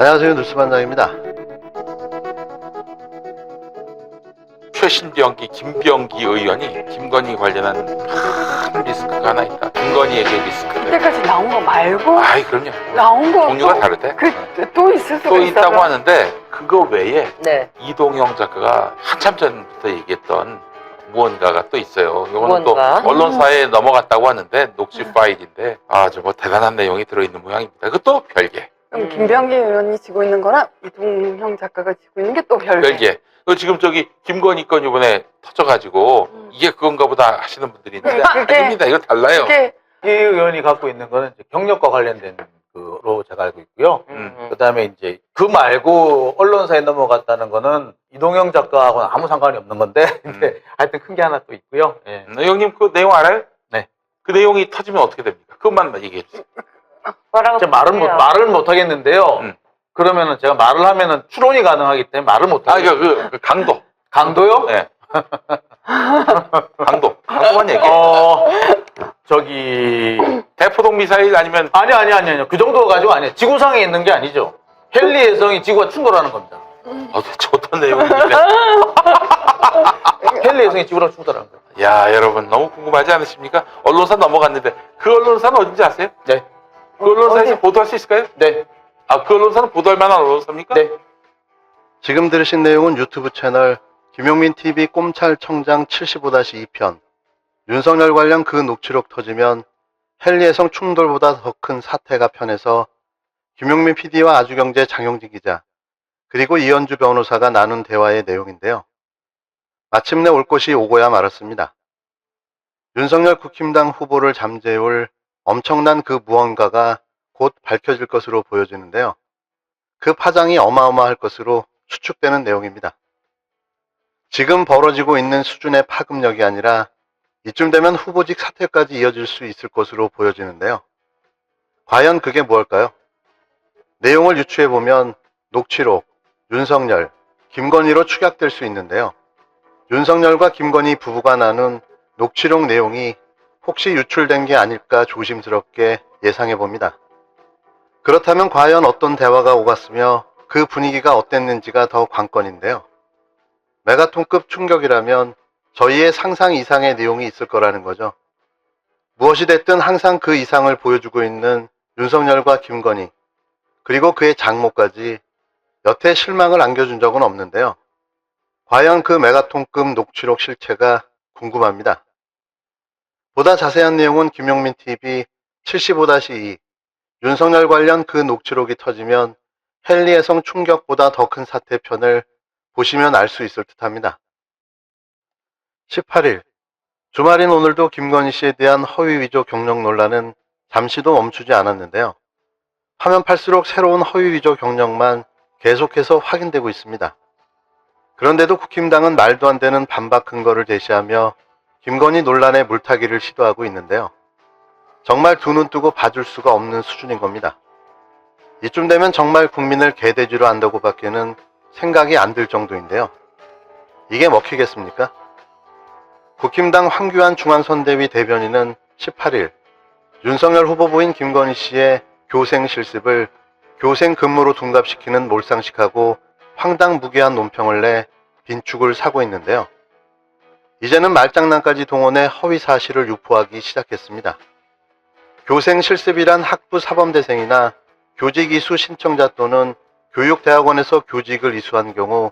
안녕하세요. 뉴스반장입니다. 최신병기 김병기 의원이 김건희 관련한 큰 리스크가 하나 있다. 김건희에게 리스크를. 그때까지 나온 거 말고 아이 그럼요. 나온 거 종류가 다르대. 또 있을 수가 또 있어요. 있다고 하는데 그거 외에 네. 이동영 작가가 한참 전부터 얘기했던 무언가가 또 있어요. 이거는 무언가? 또 언론사에 넘어갔다고 하는데 녹취 파일인데 아주 뭐 대단한 내용이 들어있는 모양입니다. 그것도 별개. 그럼 김병기 의원이 지고 있는 거랑 이동형 작가가 지고 있는 게 또 별개. 지금 저기 김건희 건 이번에 터져가지고 이게 그건가 보다 하시는 분들이 있는데 아닙니다. 이거 달라요. 그게 이 의원이 갖고 있는 거는 이제 경력과 관련된 거로 제가 알고 있고요. 그다음에 이제 그 말고 언론사에 넘어갔다는 거는 이동영 작가하고는 아무 상관이 없는 건데 근데 하여튼 큰 게 하나 또 있고요. 예. 형님 그 내용 알아요? 네. 그 내용이 터지면 어떻게 됩니까? 그것만 얘기해 주세요. 뭐라고 제가 말을 못 하겠는데요. 그러면은 제가 말을 하면은 추론이 가능하기 때문에 말을 못 하겠어요. 그 강도. 강도요? 네. 강도만 얘기해. 저기 대포동 미사일 아니면 아니요. 그 정도 가지고 아니에요. 지구상에 있는 게 아니죠. 헨리 혜성이 지구와 충돌하는 겁니다. 도대체 어떤 내용인데? 헨리 혜성이 지구랑 충돌하는 거예요. 야 여러분 너무 궁금하지 않으십니까? 언론사 넘어갔는데 그 언론사는 어딘지 아세요? 네. 그 언론사에서 보도할 수 있을까요? 네. 그 언론사는 보도할 만한 언론사입니까? 네. 지금 들으신 내용은 유튜브 채널 김용민TV 꼼찰청장 75-2편 윤석열 관련 그 녹취록 터지면 헨리혜성 충돌보다 더 큰 사태가 편해서 김용민 PD와 아주경제 장용진 기자 그리고 이현주 변호사가 나눈 대화의 내용인데요. 마침내 올 것이 오고야 말았습니다. 윤석열 국힘당 후보를 잠재울 엄청난 그 무언가가 곧 밝혀질 것으로 보여지는데요. 그 파장이 어마어마할 것으로 추측되는 내용입니다. 지금 벌어지고 있는 수준의 파급력이 아니라 이쯤 되면 후보직 사퇴까지 이어질 수 있을 것으로 보여지는데요. 과연 그게 무엇일까요? 내용을 유추해보면 녹취록, 윤석열, 김건희로 축약될 수 있는데요. 윤석열과 김건희 부부가 나눈 녹취록 내용이 혹시 유출된 게 아닐까 조심스럽게 예상해봅니다. 그렇다면 과연 어떤 대화가 오갔으며 그 분위기가 어땠는지가 더 관건인데요. 메가톤급 충격이라면 저희의 상상 이상의 내용이 있을 거라는 거죠. 무엇이 됐든 항상 그 이상을 보여주고 있는 윤석열과 김건희 그리고 그의 장모까지 여태 실망을 안겨준 적은 없는데요. 과연 그 메가톤급 녹취록 실체가 궁금합니다. 보다 자세한 내용은 김용민TV 75-2 윤석열 관련 그 녹취록이 터지면 헨리혜성 충격보다 더 큰 사태 편을 보시면 알 수 있을 듯합니다. 18일 주말인 오늘도 김건희 씨에 대한 허위 위조 경력 논란은 잠시도 멈추지 않았는데요. 하면 팔수록 새로운 허위 위조 경력만 계속해서 확인되고 있습니다. 그런데도 국힘당은 말도 안 되는 반박 근거를 제시하며 김건희 논란에 물타기를 시도하고 있는데요. 정말 두 눈 뜨고 봐줄 수가 없는 수준인 겁니다. 이쯤 되면 정말 국민을 개돼지로 안다고 밖에는 생각이 안 들 정도인데요. 이게 먹히겠습니까? 국힘당 황교안 중앙선대위 대변인은 18일 윤석열 후보부인 김건희 씨의 교생 실습을 교생 근무로 둔갑시키는 몰상식하고 황당무계한 논평을 내 빈축을 사고 있는데요. 이제는 말장난까지 동원해 허위 사실을 유포하기 시작했습니다. 교생 실습이란 학부 사범대생이나 교직 이수 신청자 또는 교육대학원에서 교직을 이수한 경우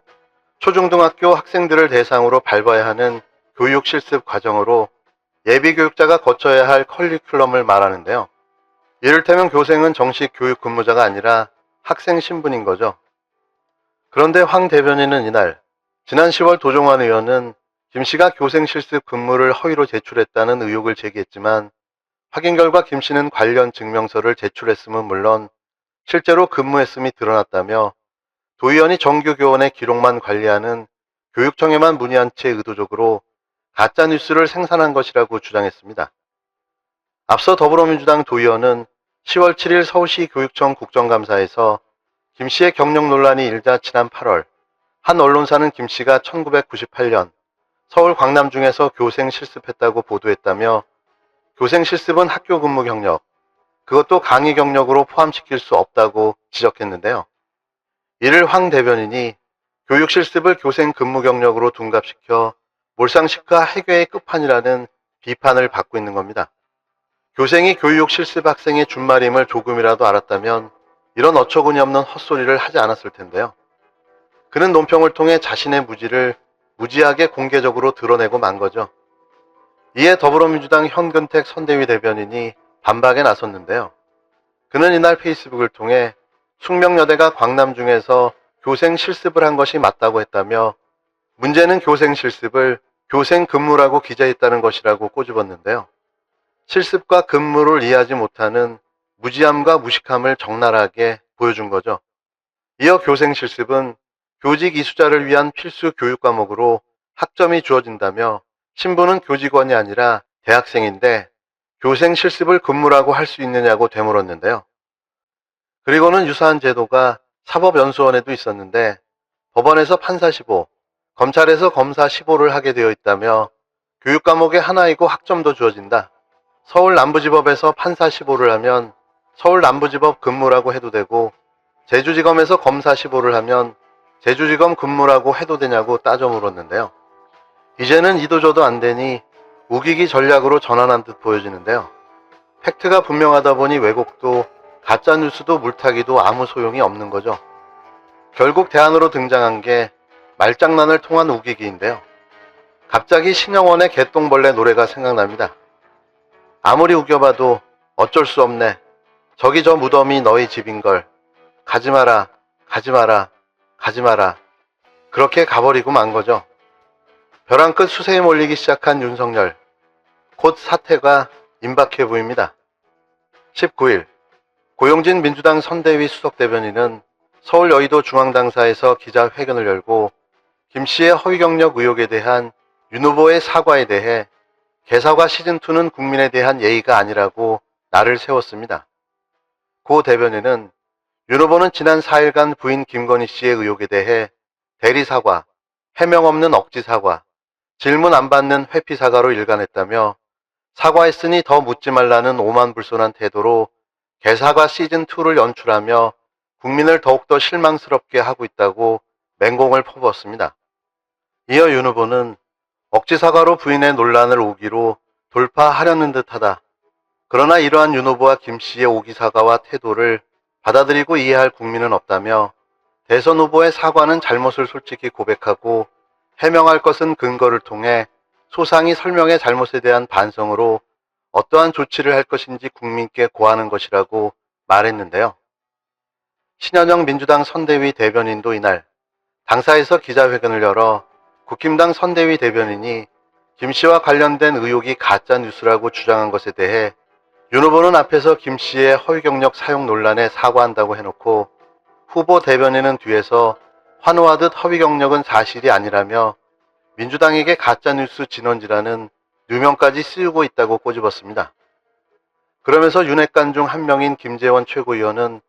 초중등학교 학생들을 대상으로 밟아야 하는 교육 실습 과정으로 예비교육자가 거쳐야 할 커리큘럼을 말하는데요. 이를테면 교생은 정식 교육 근무자가 아니라 학생 신분인 거죠. 그런데 황 대변인은 이날 지난 10월 도종환 의원은 김 씨가 교생 실습 근무를 허위로 제출했다는 의혹을 제기했지만 확인 결과 김 씨는 관련 증명서를 제출했음은 물론 실제로 근무했음이 드러났다며 도 의원이 정규 교원의 기록만 관리하는 교육청에만 문의한 채 의도적으로 가짜뉴스를 생산한 것이라고 주장했습니다. 앞서 더불어민주당 도 의원은 10월 7일 서울시 교육청 국정감사에서 김 씨의 경력 논란이 일자 지난 8월 한 언론사는 김 씨가 1998년 서울 광남중에서 교생 실습했다고 보도했다며 교생 실습은 학교 근무 경력, 그것도 강의 경력으로 포함시킬 수 없다고 지적했는데요. 이를 황 대변인이 교육 실습을 교생 근무 경력으로 둔갑시켜 몰상식과 해괴의 끝판이라는 비판을 받고 있는 겁니다. 교생이 교육 실습 학생의 준말임을 조금이라도 알았다면 이런 어처구니없는 헛소리를 하지 않았을 텐데요. 그는 논평을 통해 자신의 무지를 무지하게 공개적으로 드러내고 만 거죠. 이에 더불어민주당 현근택 선대위 대변인이 반박에 나섰는데요. 그는 이날 페이스북을 통해 숙명여대가 광남 중에서 교생 실습을 한 것이 맞다고 했다며 문제는 교생 실습을 교생 근무라고 기재했다는 것이라고 꼬집었는데요. 실습과 근무를 이해하지 못하는 무지함과 무식함을 적나라하게 보여준 거죠. 이어 교생 실습은 교직 이수자를 위한 필수 교육 과목으로 학점이 주어진다며 신부는 교직원이 아니라 대학생인데 교생 실습을 근무라고 할 수 있느냐고 되물었는데요. 그리고는 유사한 제도가 사법연수원에도 있었는데 법원에서 판사 15, 검찰에서 검사 15를 하게 되어 있다며 교육 과목의 하나이고 학점도 주어진다. 서울 남부지법에서 판사 15를 하면 서울 남부지법 근무라고 해도 되고 제주지검에서 검사 15를 하면 제주지검 근무라고 해도 되냐고 따져 물었는데요. 이제는 이도저도 안 되니 우기기 전략으로 전환한 듯 보여지는데요. 팩트가 분명하다 보니 왜곡도 가짜뉴스도 물타기도 아무 소용이 없는 거죠. 결국 대안으로 등장한 게 말장난을 통한 우기기인데요. 갑자기 신영원의 개똥벌레 노래가 생각납니다. 아무리 우겨봐도 어쩔 수 없네. 저기 저 무덤이 너희 집인걸. 가지마라, 가지마라, 가지마라. 그렇게 가버리고 만 거죠. 벼랑 끝 수세에 몰리기 시작한 윤석열. 곧 사태가 임박해 보입니다. 19일 고용진 민주당 선대위 수석대변인은 서울 여의도 중앙당사에서 기자회견을 열고 김 씨의 허위 경력 의혹에 대한 윤 후보의 사과에 대해 개사과 시즌2는 국민에 대한 예의가 아니라고 날을 세웠습니다. 고 대변인은 윤 후보는 지난 4일간 부인 김건희 씨의 의혹에 대해 대리사과, 해명 없는 억지사과, 질문 안 받는 회피사과로 일관했다며 사과했으니 더 묻지 말라는 오만불손한 태도로 개사과 시즌2를 연출하며 국민을 더욱더 실망스럽게 하고 있다고 맹공을 퍼부었습니다. 이어 윤 후보는 억지사과로 부인의 논란을 오기로 돌파하려는 듯하다. 그러나 이러한 윤 후보와 김 씨의 오기사과와 태도를 받아들이고 이해할 국민은 없다며 대선 후보의 사과는 잘못을 솔직히 고백하고 해명할 것은 근거를 통해 소상히 설명의 잘못에 대한 반성으로 어떠한 조치를 할 것인지 국민께 고하는 것이라고 말했는데요. 신현영 민주당 선대위 대변인도 이날 당사에서 기자회견을 열어 국힘당 선대위 대변인이 김 씨와 관련된 의혹이 가짜 뉴스라고 주장한 것에 대해 윤 후보는 앞에서 김 씨의 허위 경력 사용 논란에 사과한다고 해놓고 후보 대변인은 뒤에서 환호하듯 허위 경력은 사실이 아니라며 민주당에게 가짜뉴스 진원지라는 누명까지 씌우고 있다고 꼬집었습니다. 그러면서 윤핵관 중 한 명인 김재원 최고위원은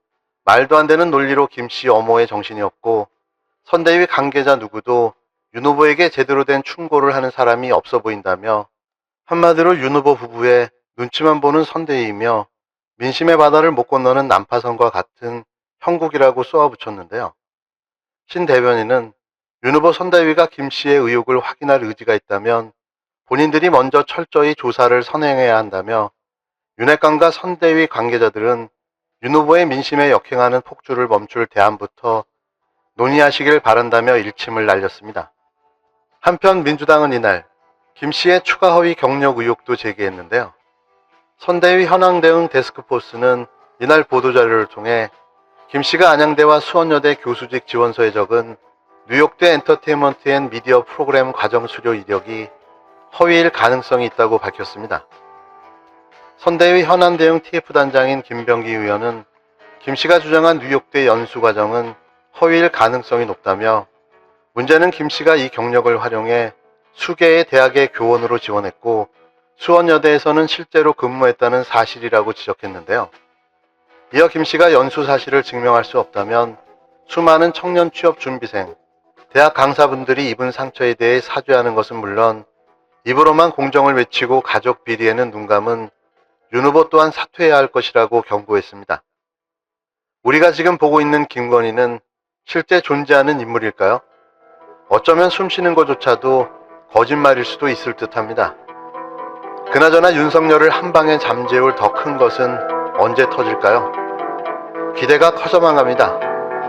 말도 안 되는 논리로 김 씨 엄호의 정신이 없고 선대위 관계자 누구도 윤 후보에게 제대로 된 충고를 하는 사람이 없어 보인다며 한마디로 윤 후보 부부의 눈치만 보는 선대위이며 민심의 바다를 못 건너는 난파선과 같은 형국이라고 쏘아붙였는데요. 신 대변인은 윤 후보 선대위가 김 씨의 의혹을 확인할 의지가 있다면 본인들이 먼저 철저히 조사를 선행해야 한다며 윤핵관과 선대위 관계자들은 윤 후보의 민심에 역행하는 폭주를 멈출 대안부터 논의하시길 바란다며 일침을 날렸습니다. 한편 민주당은 이날 김 씨의 추가 허위 경력 의혹도 제기했는데요. 선대위 현황 대응 데스크포스는 이날 보도자료를 통해 김 씨가 안양대와 수원여대 교수직 지원서에 적은 뉴욕대 엔터테인먼트 앤 미디어 프로그램 과정 수료 이력이 허위일 가능성이 있다고 밝혔습니다. 선대위 현안 대응 TF단장인 김병기 의원은 김 씨가 주장한 뉴욕대 연수 과정은 허위일 가능성이 높다며 문제는 김 씨가 이 경력을 활용해 수개의 대학의 교원으로 지원했고 수원여대에서는 실제로 근무했다는 사실이라고 지적했는데요. 이어 김 씨가 연수 사실을 증명할 수 없다면 수많은 청년 취업 준비생, 대학 강사분들이 입은 상처에 대해 사죄하는 것은 물론 입으로만 공정을 외치고 가족 비리에는 눈 감은 윤 후보 또한 사퇴해야 할 것이라고 경고했습니다. 우리가 지금 보고 있는 김건희는 실제 존재하는 인물일까요? 어쩌면 숨쉬는 것조차도 거짓말일 수도 있을 듯합니다. 그나저나 윤석열을 한 방에 잠재울 더 큰 것은 언제 터질까요? 기대가 커져만 갑니다.